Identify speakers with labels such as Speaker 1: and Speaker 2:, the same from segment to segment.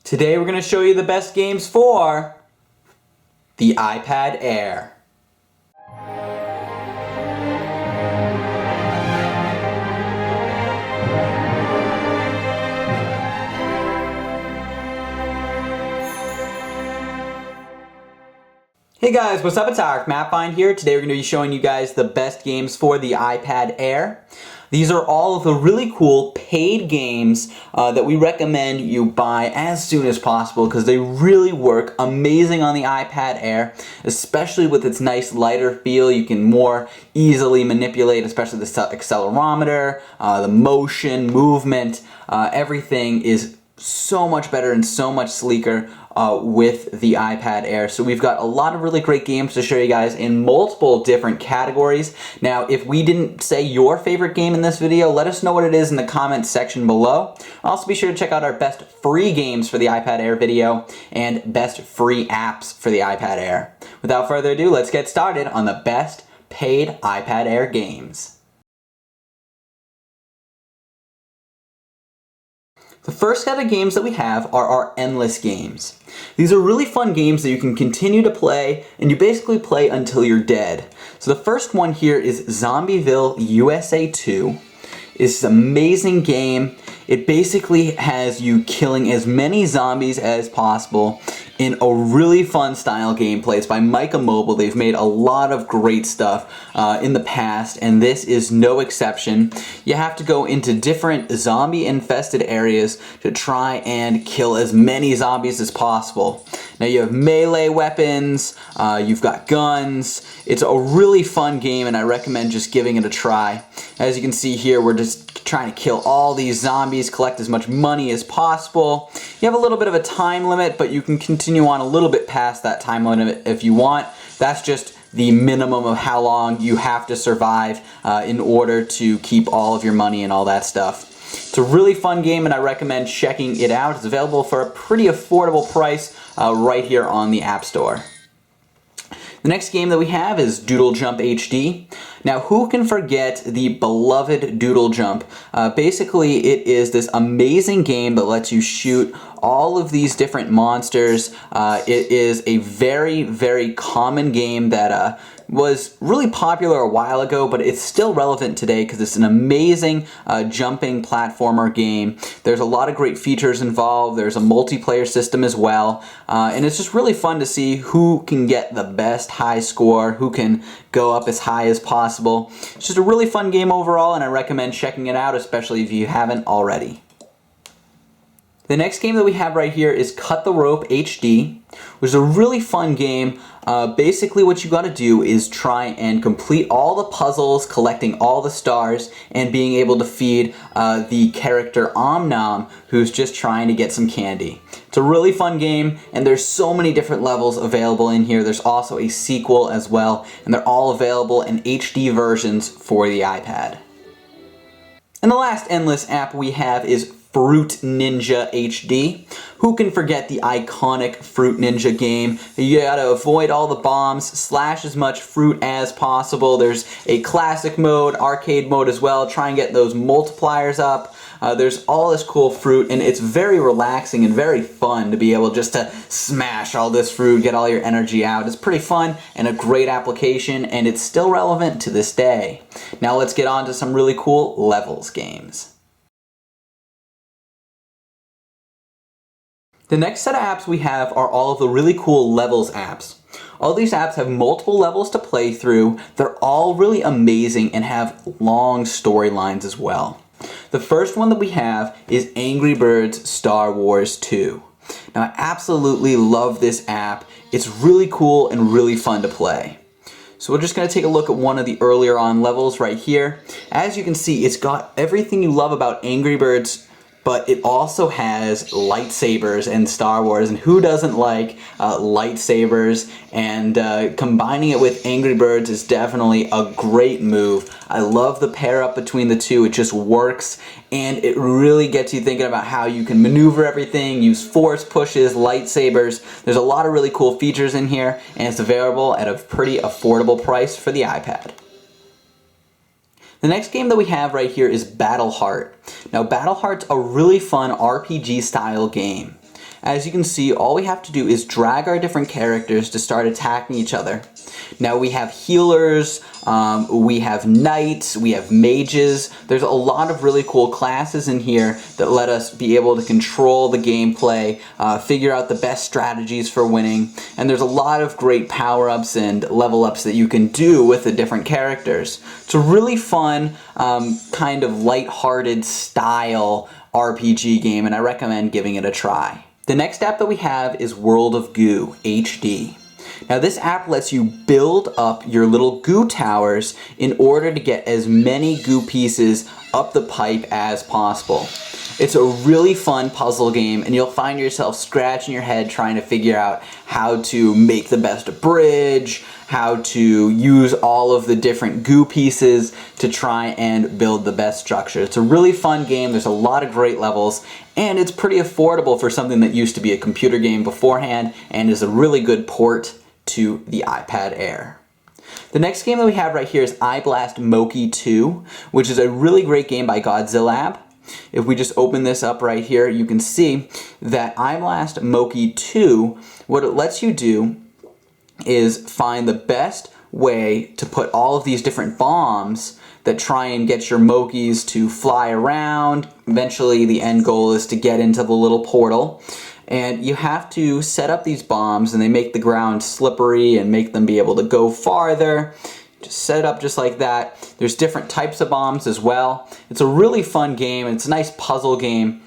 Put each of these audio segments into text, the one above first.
Speaker 1: Today we're going to show you the best games for the iPad Air. Hey guys, what's up? It's Eric from AppFind here. Today we're going to be showing you guys the best games for the iPad Air. These are all of the really cool paid games that we recommend you buy as soon as possible because they really work amazing on the iPad Air, especially with its nice lighter feel. You can more easily manipulate, especially the accelerometer, the motion, movement. Everything is so much better and so much sleeker with the iPad Air. So we've got a lot of really great games to show you guys in multiple different categories. Now, if we didn't say your favorite game in this video, let us know what it is in the comments section below. Also be sure to check out our best free games for the iPad Air video and best free apps for the iPad Air. Without further ado, let's get started on the best paid iPad Air games. The first set of games that we have are our endless games. These are really fun games that you can continue to play, and you basically play until you're dead. So the first one here is Zombieville USA 2. It's an amazing game. It basically has you killing as many zombies as possible in a really fun style gameplay. It's by Micah Mobile. They've made a lot of great stuff in the past, and this is no exception. You have to go into different zombie-infested areas to try and kill as many zombies as possible. Now you have melee weapons, you've got guns. It's a really fun game, and I recommend just giving it a try. As you can see here, we're just trying to kill all these zombies, collect as much money as possible. You have a little bit of a time limit, but you can continue on a little bit past that time limit if you want. That's just the minimum of how long you have to survive in order to keep all of your money and all that stuff. It's a really fun game, and I recommend checking it out. It's available for a pretty affordable price right here on the App Store. The next game that we have is Doodle Jump HD. Now, who can forget the beloved Doodle Jump? Basically, it is this amazing game that lets you shoot all of these different monsters. It is a very, very common game that was really popular a while ago, but it's still relevant today because it's an amazing jumping platformer game. There's a lot of great features involved. There's a multiplayer system as well, and it's just really fun to see who can get the best high score, who can go up as high as possible. It's just a really fun game overall, and I recommend checking it out, especially if you haven't already. The next game that we have right here is Cut the Rope HD, which is a really fun game. Basically what you got to do is try and complete all the puzzles, collecting all the stars, and being able to feed the character Om who's just trying to get some candy. It's a really fun game, and there's so many different levels available in here. There's also a sequel as well, and they're all available in HD versions for the iPad. And the last endless app we have is Fruit Ninja HD. Who can forget the iconic Fruit Ninja game? You gotta avoid all the bombs, slash as much fruit as possible. There's a classic mode, arcade mode as well. Try and get those multipliers up. There's all this cool fruit, and it's very relaxing and very fun to be able just to smash all this fruit, get all your energy out. It's pretty fun and a great application, and it's still relevant to this day. Now let's get on to some really cool levels games. The next set of apps we have are all of the really cool levels apps. All these apps have multiple levels to play through. They're all really amazing and have long storylines as well. The first one that we have is Angry Birds Star Wars 2. Now, I absolutely love this app. It's really cool and really fun to play. So we're just going to take a look at one of the earlier on levels right here. As you can see, it's got everything you love about Angry Birds, but it also has lightsabers and Star Wars, and who doesn't like lightsabers? And combining it with Angry Birds is definitely a great move. I love the pair up between the two. It just works, and it really gets you thinking about how you can maneuver everything, use force pushes, lightsabers. There's a lot of really cool features in here, and it's available at a pretty affordable price for the iPad. The next game that we have right here is Battle Heart. Now, Battle Heart's a really fun RPG style game. As you can see, all we have to do is drag our different characters to start attacking each other. Now we have healers, we have knights, we have mages. There's a lot of really cool classes in here that let us be able to control the gameplay, figure out the best strategies for winning, and there's a lot of great power-ups and level-ups that you can do with the different characters. It's a really fun, kind of light-hearted style RPG game, and I recommend giving it a try. The next app that we have is World of Goo HD. Now this app lets you build up your little goo towers in order to get as many goo pieces up the pipe as possible. It's a really fun puzzle game, and you'll find yourself scratching your head trying to figure out how to make the best bridge, how to use all of the different goo pieces to try and build the best structure. It's a really fun game, there's a lot of great levels, and it's pretty affordable for something that used to be a computer game beforehand and is a really good port to the iPad Air. The next game that we have right here is iBlast Moki 2, which is a really great game by Godzilla. If we just open this up right here, you can see that iBlast Moki 2, what it lets you do is find the best way to put all of these different bombs that try and get your Mokis to fly around. Eventually the end goal is to get into the little portal. And you have to set up these bombs, and they make the ground slippery and make them be able to go farther. Just set it up just like that. There's different types of bombs as well. It's a really fun game. It's a nice puzzle game,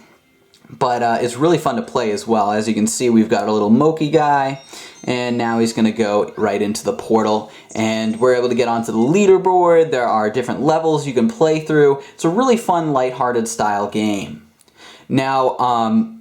Speaker 1: but it's really fun to play as well. As you can see, we've got a little Moki guy, and now he's going to go right into the portal, and we're able to get onto the leaderboard. There are different levels you can play through. It's a really fun, lighthearted style game. Now,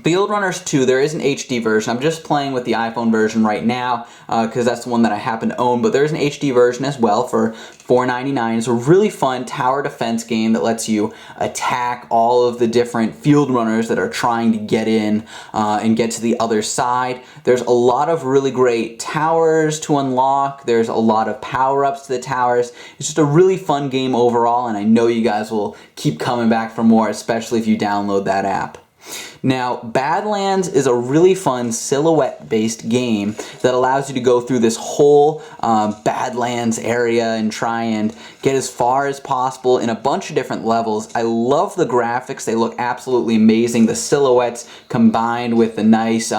Speaker 1: Field Runners 2, there is an HD version. I'm just playing with the iPhone version right now because that's the one that I happen to own, but there's an HD version as well for $4.99. It's a really fun tower defense game that lets you attack all of the different field runners that are trying to get in and get to the other side. There's a lot of really great towers to unlock. There's a lot of power-ups to the towers. It's just a really fun game overall, and I know you guys will keep coming back for more, especially if you download that app. Now, Badlands is a really fun silhouette-based game that allows you to go through this whole Badlands area and try and get as far as possible in a bunch of different levels. I love the graphics. They look absolutely amazing. The silhouettes combined with the nice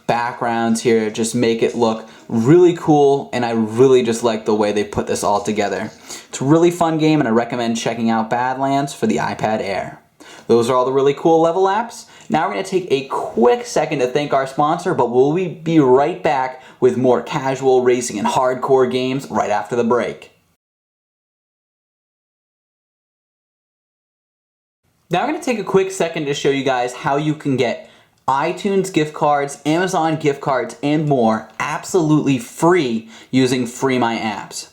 Speaker 1: backgrounds here just make it look really cool, and I really just like the way they put this all together. It's a really fun game, and I recommend checking out Badlands for the iPad Air. Those are all the really cool level apps. Now we're going to take a quick second to thank our sponsor, but we'll be right back with more casual racing and hardcore games right after the break. Now we're going to take a quick second to show you guys how you can get iTunes gift cards, Amazon gift cards, and more absolutely free using Free My Apps.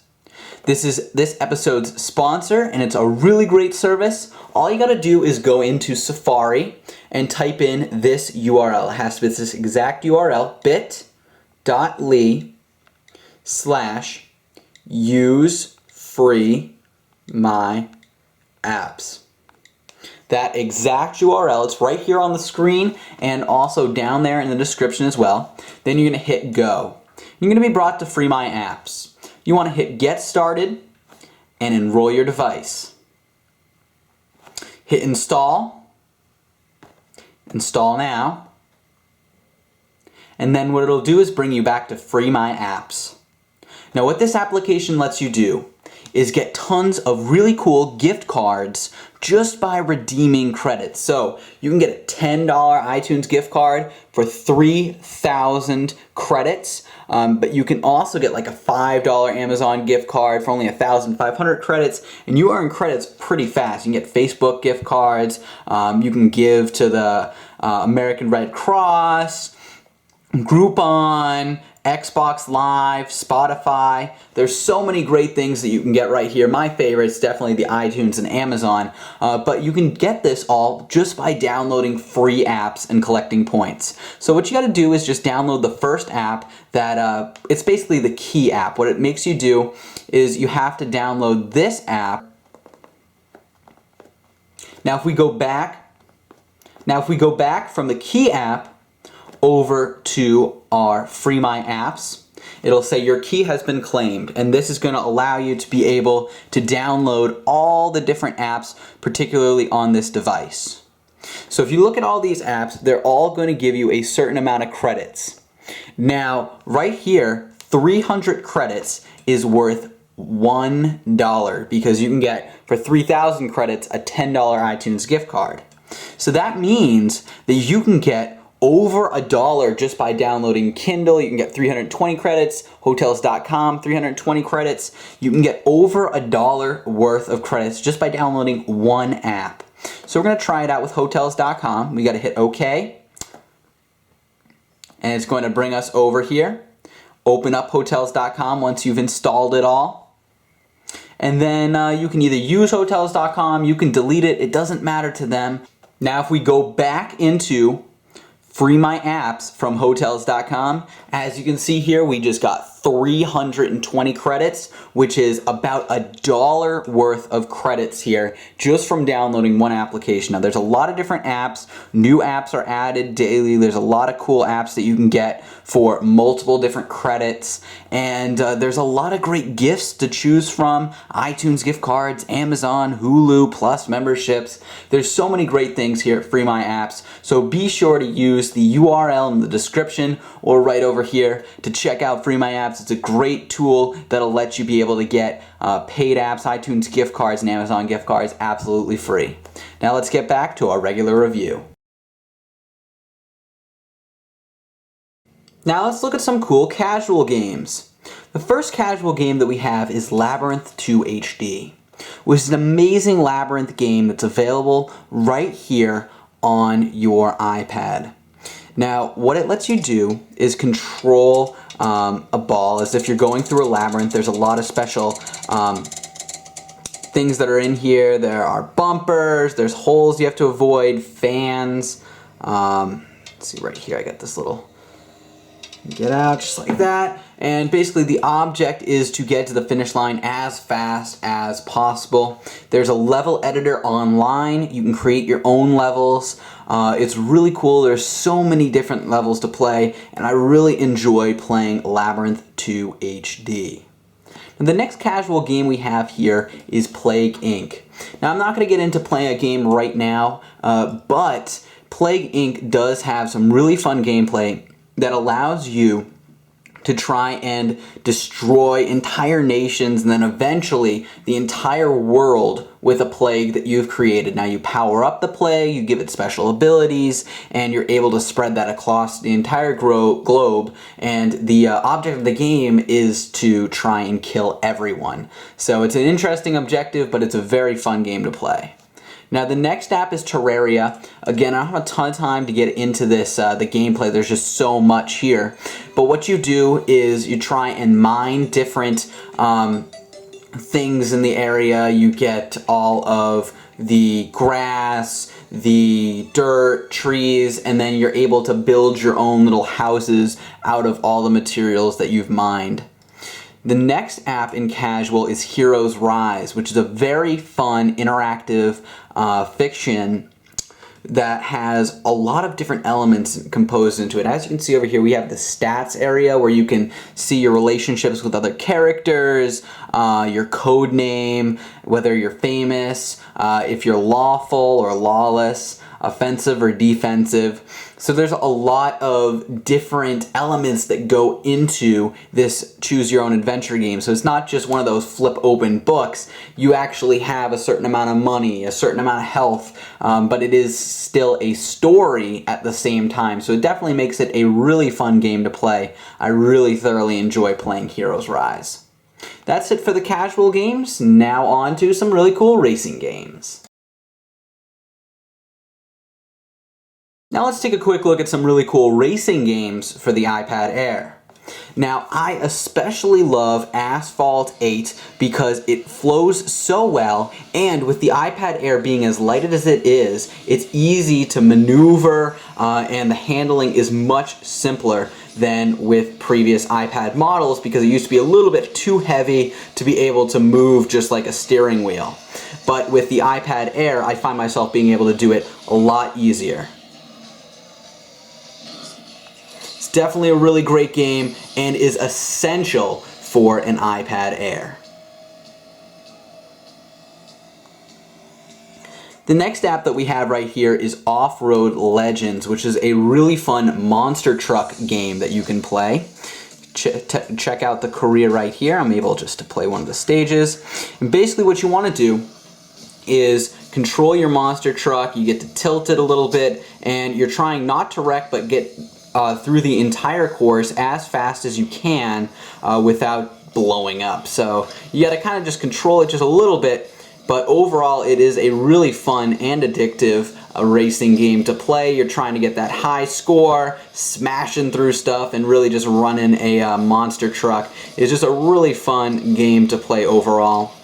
Speaker 1: This is this episode's sponsor, and it's a really great service. All you gotta do is go into Safari and type in this URL. It has to be this exact URL, bit.ly/use-free-my-apps. That exact URL, it's right here on the screen and also down there in the description as well. Then you're gonna hit go. You're gonna be brought to Free My Apps. You want to hit Get Started and enroll your device. Hit Install, Install Now, and then what it'll do is bring you back to Free My Apps. Now what this application lets you do is get tons of really cool gift cards just by redeeming credits. So you can get a $10 iTunes gift card for 3,000 credits, but you can also get like a $5 Amazon gift card for only 1,500 credits, and you earn credits pretty fast. You can get Facebook gift cards, you can give to the American Red Cross, Groupon, Xbox Live, Spotify. There's so many great things that you can get right here. My favorite is definitely the iTunes and Amazon, but you can get this all just by downloading free apps and collecting points. So what you got to do is just download the first app that, it's basically the Key app. What it makes you do is you have to download this app. Now if we go back from the Key app, over to our Free My Apps, it'll say your key has been claimed, and this is going to allow you to be able to download all the different apps, particularly on this device. So if you look at all these apps, they're all going to give you a certain amount of credits. Now, right here, 300 credits is worth $1 because you can get, for 3,000 credits, a $10 iTunes gift card. So that means that you can get over $1 just by downloading Kindle. You can get 320 credits, Hotels.com, 320 credits. You can get over $1 worth of credits just by downloading one app. So we're going to try it out with Hotels.com. We got to hit OK. And it's going to bring us over here. Open up Hotels.com once you've installed it all. And then you can either use Hotels.com, you can delete it, it doesn't matter to them. Now if we go back into Free My Apps from Hotels.com, as you can see here, we just got 320 credits, which is about $1 worth of credits here just from downloading one application. Now there's a lot of different apps, new apps are added daily, there's a lot of cool apps that you can get for multiple different credits, and there's a lot of great gifts to choose from, iTunes gift cards, Amazon, Hulu, Plus memberships. There's so many great things here at Free My Apps, so be sure to use the URL in the description or right over here to check out Free My Apps. It's a great tool that'll let you be able to get paid apps, iTunes gift cards, and Amazon gift cards absolutely free. Now let's get back to our regular review. Now let's look at some cool casual games. The first casual game that we have is Labyrinth 2 HD, which is an amazing Labyrinth game that's available right here on your iPad. Now, what it lets you do is control a ball as if you're going through a labyrinth. There's a lot of special things that are in here. There are bumpers, there's holes you have to avoid, fans. Let's see right here, I got this little, get out just like that. And basically the object is to get to the finish line as fast as possible. There's a level editor online. You can create your own levels. It's really cool. There's so many different levels to play, and I really enjoy playing Labyrinth 2 HD. And the next casual game we have here is Plague Inc. Now I'm not going to get into playing a game right now, but Plague Inc. does have some really fun gameplay that allows you to try and destroy entire nations and then eventually the entire world with a plague that you've created. Now you power up the plague, you give it special abilities, and you're able to spread that across the entire globe, and the object of the game is to try and kill everyone. So it's an interesting objective, but it's a very fun game to play. Now the next app is Terraria. Again, I don't have a ton of time to get into this, the gameplay, there's just so much here. But what you do is you try and mine different things in the area. You get all of the grass, the dirt, trees, and then you're able to build your own little houses out of all the materials that you've mined. The next app in casual is Heroes Rise, which is a very fun, interactive fiction that has a lot of different elements composed into it. As you can see over here, we have the stats area where you can see your relationships with other characters, your code name, whether you're famous, if you're lawful or lawless, offensive or defensive. So there's a lot of different elements that go into this choose your own adventure game. So it's not just one of those flip open books. You actually have a certain amount of money, a certain amount of health, but it is still a story at the same time. So it definitely makes it a really fun game to play. I really thoroughly enjoy playing Heroes Rise. That's it for the casual games. Now on to some really cool racing games. Now let's take a quick look at some really cool racing games for the iPad Air. Now I especially love Asphalt 8 because it flows so well, and with the iPad Air being as light as it is, it's easy to maneuver and the handling is much simpler than with previous iPad models because it used to be a little bit too heavy to be able to move just like a steering wheel. But with the iPad Air, I find myself being able to do it a lot easier. definitely a really great game and is essential for an iPad Air. The next app that we have right here is Off-Road Legends, which is a really fun monster truck game that you can play. Check out the career right here. I'm able just to play one of the stages. And basically what you want to do is control your monster truck. You get to tilt it a little bit, and you're trying not to wreck but get through the entire course as fast as you can without blowing up. So you got to kind of just control it just a little bit. But overall, it is a really fun and addictive racing game to play. You're trying to get that high score, smashing through stuff, and really just running a monster truck. It's just a really fun game to play overall.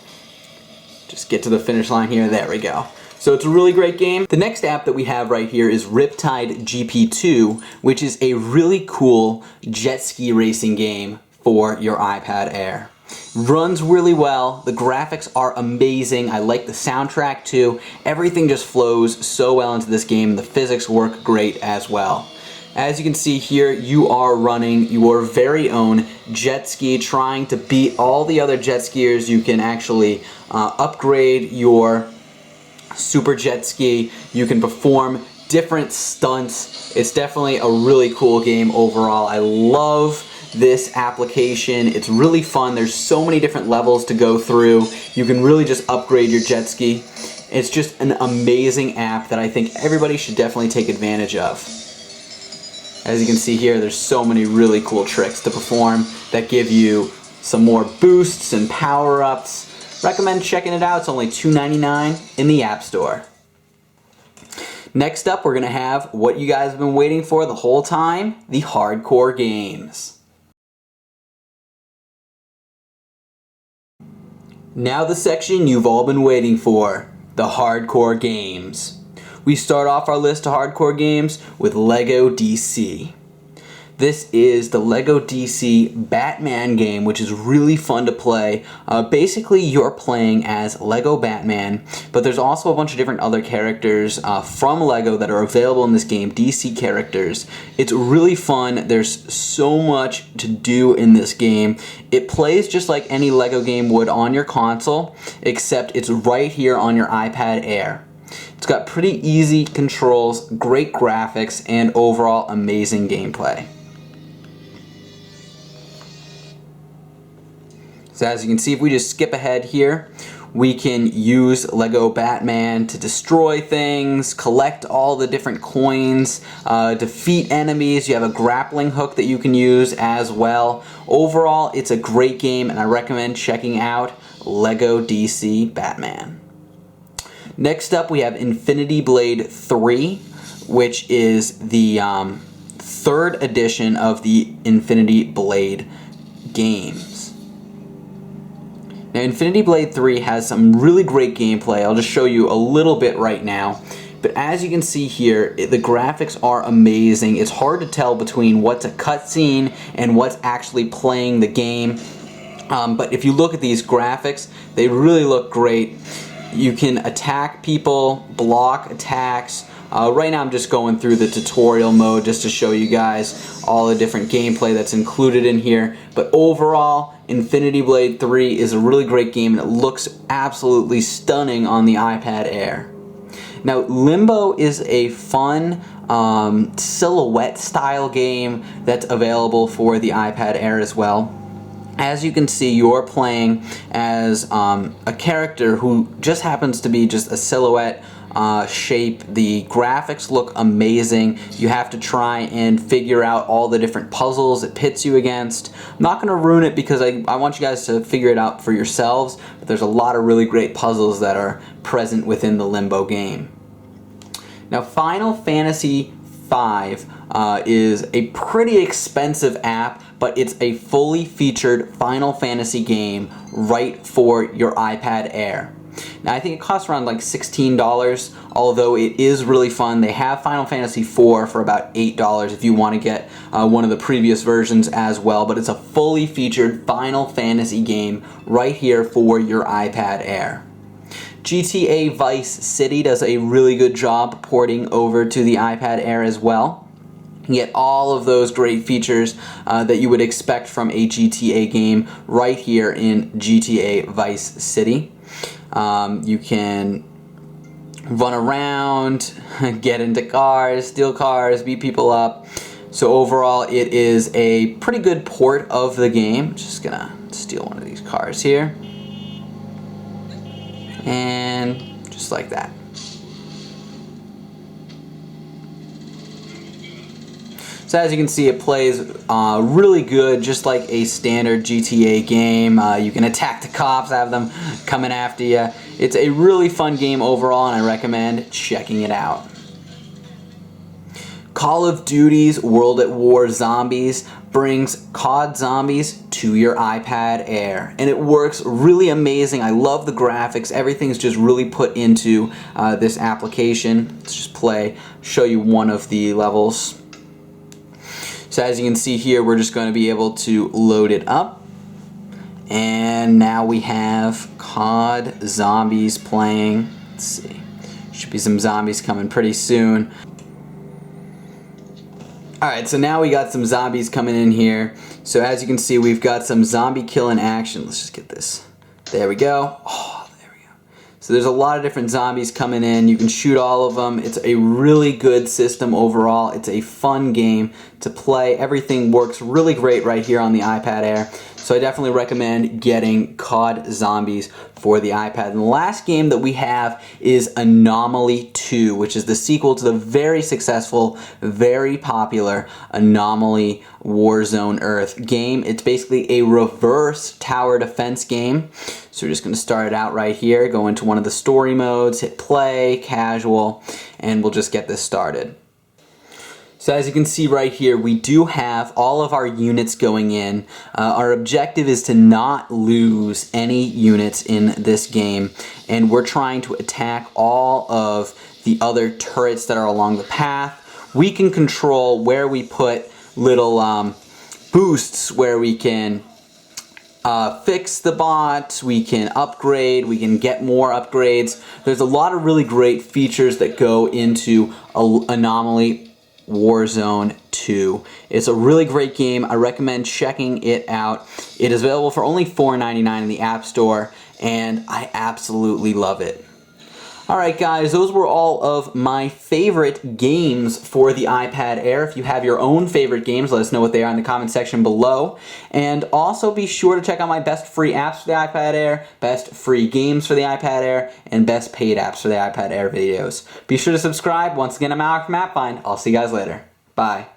Speaker 1: Just get to the finish line here. There we go. So it's a really great game. The next app that we have right here is Riptide GP2, which is a really cool jet ski racing game for your iPad Air. Runs really well, the graphics are amazing, I like the soundtrack too, everything just flows so well into this game, the physics work great as well. As you can see here, you are running your very own jet ski, trying to beat all the other jet skiers. You can actually upgrade your super jet ski, you can perform different stunts. It's definitely a really cool game overall. I love this application. It's really fun. There's so many different levels to go through. You can really just upgrade your jet ski. It's just an amazing app that I think everybody should definitely take advantage of. As you can see here, there's so many really cool tricks to perform that give you some more boosts and power-ups. Recommend checking it out. It's only $2.99 in the App Store. Next up, we're going to have what you guys have been waiting for the whole time, the hardcore games. Now the section you've all been waiting for, the hardcore games. We start off our list of hardcore games with LEGO DC. This is the LEGO DC Batman game, which is really fun to play. Basically, you're playing as LEGO Batman, but there's also a bunch of different other characters from LEGO that are available in this game, DC characters. It's really fun. There's so much to do in this game. It plays just like any LEGO game would on your console, except it's right here on your iPad Air. It's got pretty easy controls, great graphics, and overall amazing gameplay. So as you can see, if we just skip ahead here, we can use LEGO Batman to destroy things, collect all the different coins, defeat enemies. You have a grappling hook that you can use as well. Overall, it's a great game, and I recommend checking out LEGO DC Batman. Next up, we have Infinity Blade 3, which is the third edition of the Infinity Blade games. Now, Infinity Blade 3 has some really great gameplay. I'll just show you a little bit right now. But as you can see here, the graphics are amazing. It's hard to tell between what's a cutscene and what's actually playing the game. But if you look at these graphics, they really look great. You can attack people, block attacks. Right now I'm just going through the tutorial mode just to show you guys all the different gameplay that's included in here. But overall, Infinity Blade 3 is a really great game, and it looks absolutely stunning on the iPad Air. Now, Limbo is a fun silhouette style game that's available for the iPad Air as well. As you can see, you're playing as a character who just happens to be just a silhouette shape. The graphics look amazing. You have to try and figure out all the different puzzles it pits you against. I'm not going to ruin it because I want you guys to figure it out for yourselves, but there's a lot of really great puzzles that are present within the Limbo game. Now, Final Fantasy V is a pretty expensive app, but it's a fully featured Final Fantasy game right for your iPad Air. Now, I think it costs around like $16, although it is really fun. They have Final Fantasy IV for about $8 if you want to get one of the previous versions as well, but it's a fully featured Final Fantasy game right here for your iPad Air. GTA Vice City does a really good job porting over to the iPad Air as well. You get all of those great features that you would expect from a GTA game right here in GTA Vice City. You can run around, get into cars, steal cars, beat people up. So overall, it is a pretty good port of the game. Just gonna steal one of these cars here. And just like that. So as you can see, it plays really good, just like a standard GTA game. You can attack the cops, have them coming after you. It's a really fun game overall, and I recommend checking it out. Call of Duty's World at War Zombies brings COD Zombies to your iPad Air, and it works really amazing. I love the graphics. Everything's just really put into this application. Let's just show you one of the levels. So as you can see here, we're just going to be able to load it up. And now we have COD Zombies playing. Let's see. Should be some zombies coming pretty soon. Alright, so now we got some zombies coming in here. So as you can see, we've got some zombie killing action. Let's just get this. There we go. Oh, there we go. So there's a lot of different zombies coming in. You can shoot all of them. It's a really good system overall. It's a fun game to play. Everything works really great right here on the iPad Air. So I definitely recommend getting COD Zombies for the iPad. And the last game that we have is Anomaly 2, which is the sequel to the very successful, very popular Anomaly Warzone Earth game. It's basically a reverse tower defense game. So we're just going to start it out right here, go into one of the story modes, hit play, casual, and we'll just get this started. So as you can see right here, we do have all of our units going in. Our objective is to not lose any units in this game, and we're trying to attack all of the other turrets that are along the path. We can control where we put little boosts where we can fix the bots, we can upgrade, we can get more upgrades. There's a lot of really great features that go into Anomaly Warzone 2. It's a really great game. I recommend checking it out. It is available for only $4.99 in the App Store, and I absolutely love it. Alright guys, those were all of my favorite games for the iPad Air. If you have your own favorite games, let us know what they are in the comment section below. And also be sure to check out my best free apps for the iPad Air, best free games for the iPad Air, and best paid apps for the iPad Air videos. Be sure to subscribe. Once again, I'm Alex from AppFind. I'll see you guys later. Bye.